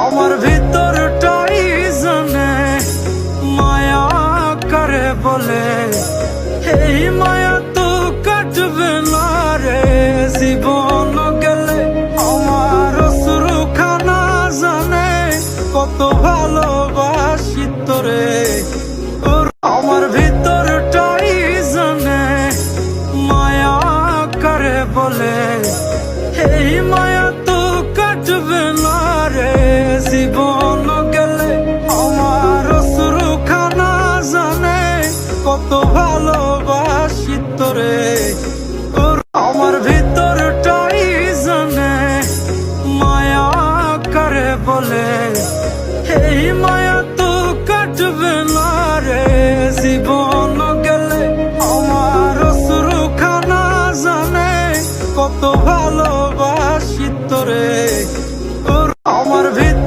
আমার ভিতরটাই জানে মায়া করে বলে, এই মায়া তো কাটবে না রে জীবন গেলে। আমার অশ্রুখানা জানে কত ভালোবাসি তোরে। আমার ভিতরটাই জানে মায়া করে বলে, এই মায়া তো কাটবে না রে জীবন গেলে। আমার অশ্রুখানা জানে কত ভালোবাসি তোরে। আমার ভিতরটাই জানে মায়া করে বলে, এই মায়া তো কাটবে না রে জীবন গেলে। আমার অশ্রুখানা জানে কত ভালোবাসি তোরে।